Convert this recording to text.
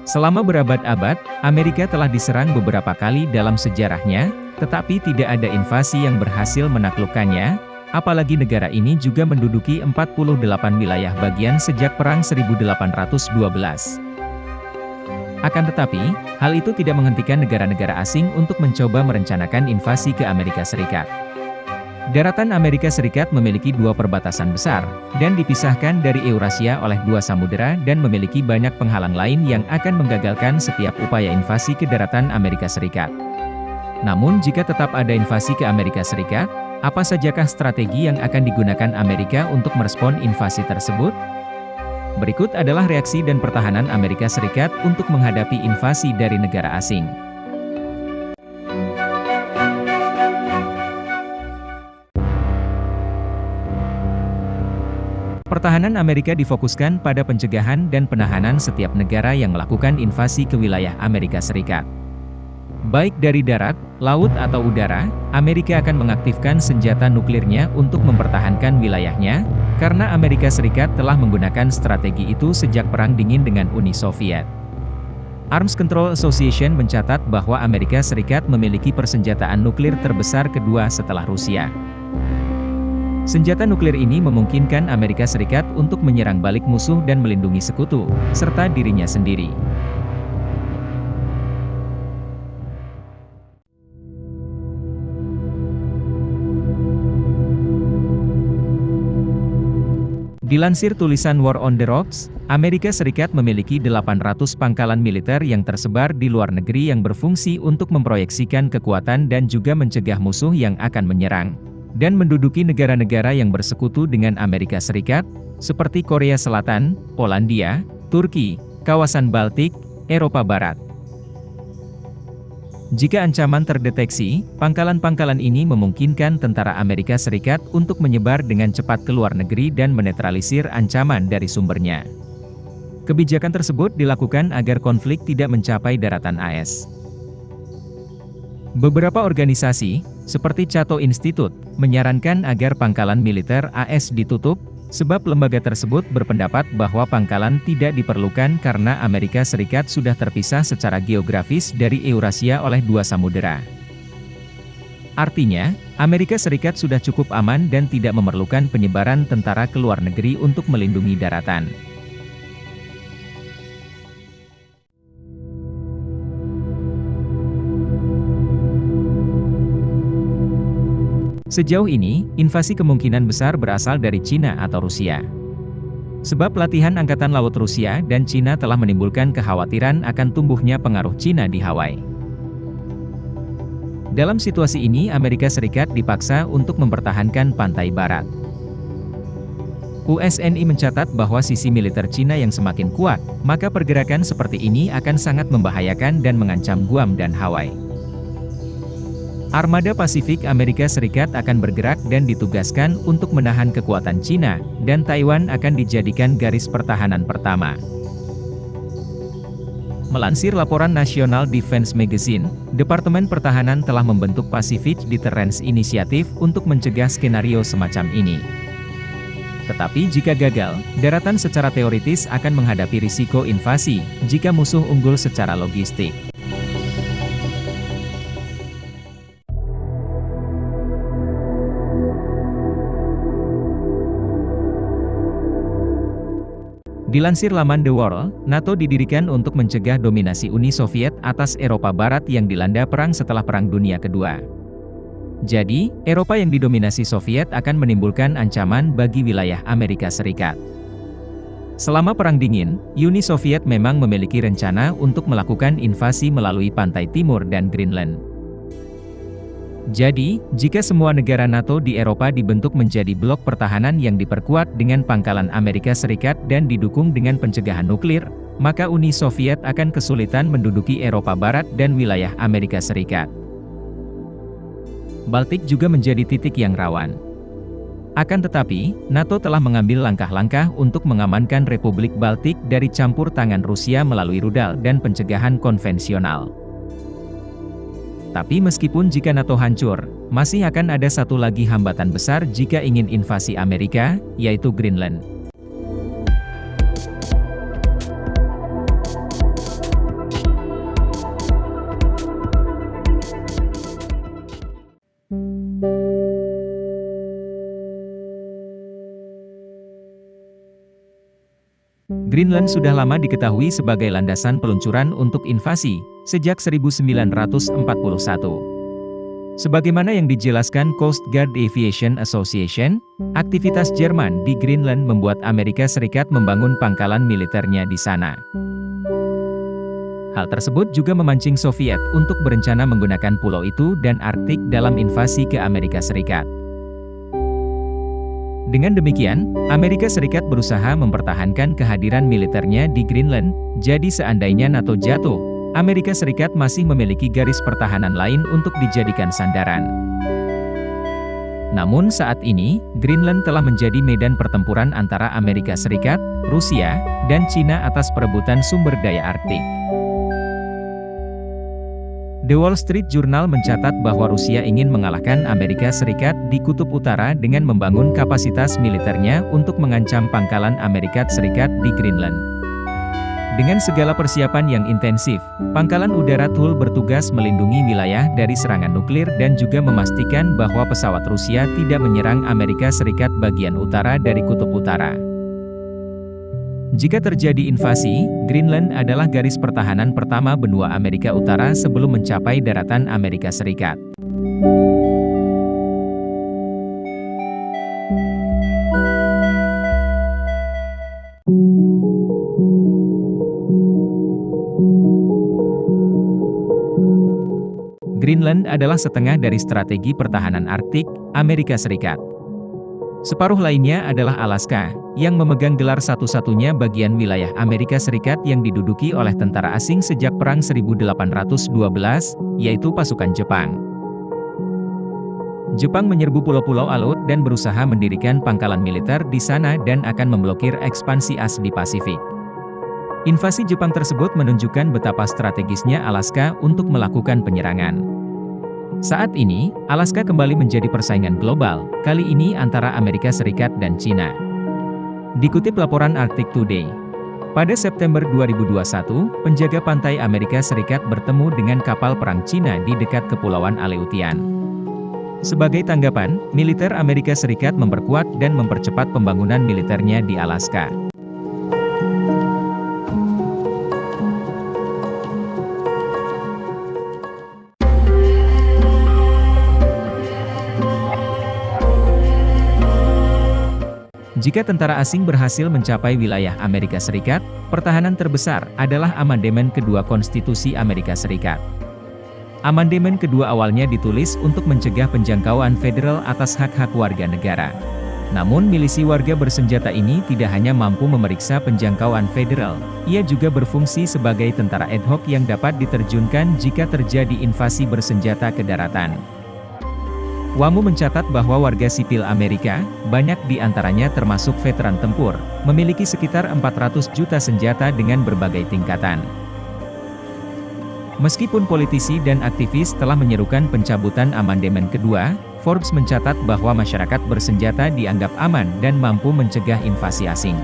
Selama berabad-abad, Amerika telah diserang beberapa kali dalam sejarahnya, tetapi tidak ada invasi yang berhasil menaklukkannya, apalagi negara ini juga menduduki 48 wilayah bagian sejak Perang 1812. Akan tetapi, hal itu tidak menghentikan negara-negara asing untuk mencoba merencanakan invasi ke Amerika Serikat. Daratan Amerika Serikat memiliki dua perbatasan besar, dan dipisahkan dari Eurasia oleh dua samudera dan memiliki banyak penghalang lain yang akan menggagalkan setiap upaya invasi ke daratan Amerika Serikat. Namun jika tetap ada invasi ke Amerika Serikat, apa sajakah strategi yang akan digunakan Amerika untuk merespon invasi tersebut? Berikut adalah reaksi dan pertahanan Amerika Serikat untuk menghadapi invasi dari negara asing. Pertahanan Amerika difokuskan pada pencegahan dan penahanan setiap negara yang melakukan invasi ke wilayah Amerika Serikat. Baik dari darat, laut atau udara, Amerika akan mengaktifkan senjata nuklirnya untuk mempertahankan wilayahnya, karena Amerika Serikat telah menggunakan strategi itu sejak Perang Dingin dengan Uni Soviet. Arms Control Association mencatat bahwa Amerika Serikat memiliki persenjataan nuklir terbesar kedua setelah Rusia. Senjata nuklir ini memungkinkan Amerika Serikat untuk menyerang balik musuh dan melindungi sekutu, serta dirinya sendiri. Dilansir tulisan War on the Rocks, Amerika Serikat memiliki 800 pangkalan militer yang tersebar di luar negeri yang berfungsi untuk memproyeksikan kekuatan dan juga mencegah musuh yang akan menyerang, dan menduduki negara-negara yang bersekutu dengan Amerika Serikat, seperti Korea Selatan, Polandia, Turki, kawasan Baltik, Eropa Barat. Jika ancaman terdeteksi, pangkalan-pangkalan ini memungkinkan tentara Amerika Serikat untuk menyebar dengan cepat ke luar negeri dan menetralisir ancaman dari sumbernya. Kebijakan tersebut dilakukan agar konflik tidak mencapai daratan AS. Beberapa organisasi, seperti Cato Institute, menyarankan agar pangkalan militer AS ditutup, sebab lembaga tersebut berpendapat bahwa pangkalan tidak diperlukan karena Amerika Serikat sudah terpisah secara geografis dari Eurasia oleh dua samudera. Artinya, Amerika Serikat sudah cukup aman dan tidak memerlukan penyebaran tentara ke luar negeri untuk melindungi daratan. Sejauh ini, invasi kemungkinan besar berasal dari Cina atau Rusia. Sebab latihan Angkatan Laut Rusia dan Cina telah menimbulkan kekhawatiran akan tumbuhnya pengaruh Cina di Hawaii. Dalam situasi ini Amerika Serikat dipaksa untuk mempertahankan pantai barat. USNI mencatat bahwa sisi militer Cina yang semakin kuat, maka pergerakan seperti ini akan sangat membahayakan dan mengancam Guam dan Hawaii. Armada Pasifik Amerika Serikat akan bergerak dan ditugaskan untuk menahan kekuatan Cina, dan Taiwan akan dijadikan garis pertahanan pertama. Melansir laporan National Defense Magazine, Departemen Pertahanan telah membentuk Pacific Deterrence Initiative untuk mencegah skenario semacam ini. Tetapi jika gagal, daratan secara teoritis akan menghadapi risiko invasi, jika musuh unggul secara logistik. Dilansir laman The World, NATO didirikan untuk mencegah dominasi Uni Soviet atas Eropa Barat yang dilanda perang setelah Perang Dunia Kedua. Jadi, Eropa yang didominasi Soviet akan menimbulkan ancaman bagi wilayah Amerika Serikat. Selama Perang Dingin, Uni Soviet memang memiliki rencana untuk melakukan invasi melalui pantai timur dan Greenland. Jadi, jika semua negara NATO di Eropa dibentuk menjadi blok pertahanan yang diperkuat dengan pangkalan Amerika Serikat dan didukung dengan pencegahan nuklir, maka Uni Soviet akan kesulitan menduduki Eropa Barat dan wilayah Amerika Serikat. Baltik juga menjadi titik yang rawan. Akan tetapi, NATO telah mengambil langkah-langkah untuk mengamankan Republik Baltik dari campur tangan Rusia melalui rudal dan pencegahan konvensional. Tapi meskipun jika NATO hancur, masih akan ada satu lagi hambatan besar jika ingin invasi Amerika, yaitu Greenland. Greenland sudah lama diketahui sebagai landasan peluncuran untuk invasi, sejak 1941. Sebagaimana yang dijelaskan Coast Guard Aviation Association, aktivitas Jerman di Greenland membuat Amerika Serikat membangun pangkalan militernya di sana. Hal tersebut juga memancing Soviet untuk berencana menggunakan pulau itu dan Arktik dalam invasi ke Amerika Serikat. Dengan demikian, Amerika Serikat berusaha mempertahankan kehadiran militernya di Greenland, jadi seandainya NATO jatuh, Amerika Serikat masih memiliki garis pertahanan lain untuk dijadikan sandaran. Namun saat ini, Greenland telah menjadi medan pertempuran antara Amerika Serikat, Rusia, dan Cina atas perebutan sumber daya Arktik. The Wall Street Journal mencatat bahwa Rusia ingin mengalahkan Amerika Serikat di Kutub Utara dengan membangun kapasitas militernya untuk mengancam pangkalan Amerika Serikat di Greenland. Dengan segala persiapan yang intensif, Pangkalan Udara Thule bertugas melindungi wilayah dari serangan nuklir dan juga memastikan bahwa pesawat Rusia tidak menyerang Amerika Serikat bagian utara dari Kutub Utara. Jika terjadi invasi, Greenland adalah garis pertahanan pertama benua Amerika Utara sebelum mencapai daratan Amerika Serikat. Greenland adalah setengah dari strategi pertahanan Arktik, Amerika Serikat. Separuh lainnya adalah Alaska, yang memegang gelar satu-satunya bagian wilayah Amerika Serikat yang diduduki oleh tentara asing sejak Perang 1812, yaitu pasukan Jepang. Jepang menyerbu pulau-pulau laut dan berusaha mendirikan pangkalan militer di sana dan akan memblokir ekspansi AS di Pasifik. Invasi Jepang tersebut menunjukkan betapa strategisnya Alaska untuk melakukan penyerangan. Saat ini, Alaska kembali menjadi persaingan global, kali ini antara Amerika Serikat dan Cina. Dikutip laporan Arctic Today, pada September 2021, penjaga pantai Amerika Serikat bertemu dengan kapal perang Cina di dekat Kepulauan Aleutian. Sebagai tanggapan, militer Amerika Serikat memperkuat dan mempercepat pembangunan militernya di Alaska. Jika tentara asing berhasil mencapai wilayah Amerika Serikat, pertahanan terbesar adalah amandemen kedua Konstitusi Amerika Serikat. Amandemen kedua awalnya ditulis untuk mencegah penjangkauan federal atas hak-hak warga negara. Namun milisi warga bersenjata ini tidak hanya mampu memeriksa penjangkauan federal, ia juga berfungsi sebagai tentara ad hoc yang dapat diterjunkan jika terjadi invasi bersenjata ke daratan. WAMU mencatat bahwa warga sipil Amerika, banyak di antaranya termasuk veteran tempur, memiliki sekitar 400 juta senjata dengan berbagai tingkatan. Meskipun politisi dan aktivis telah menyerukan pencabutan amandemen kedua, Forbes mencatat bahwa masyarakat bersenjata dianggap aman dan mampu mencegah invasi asing.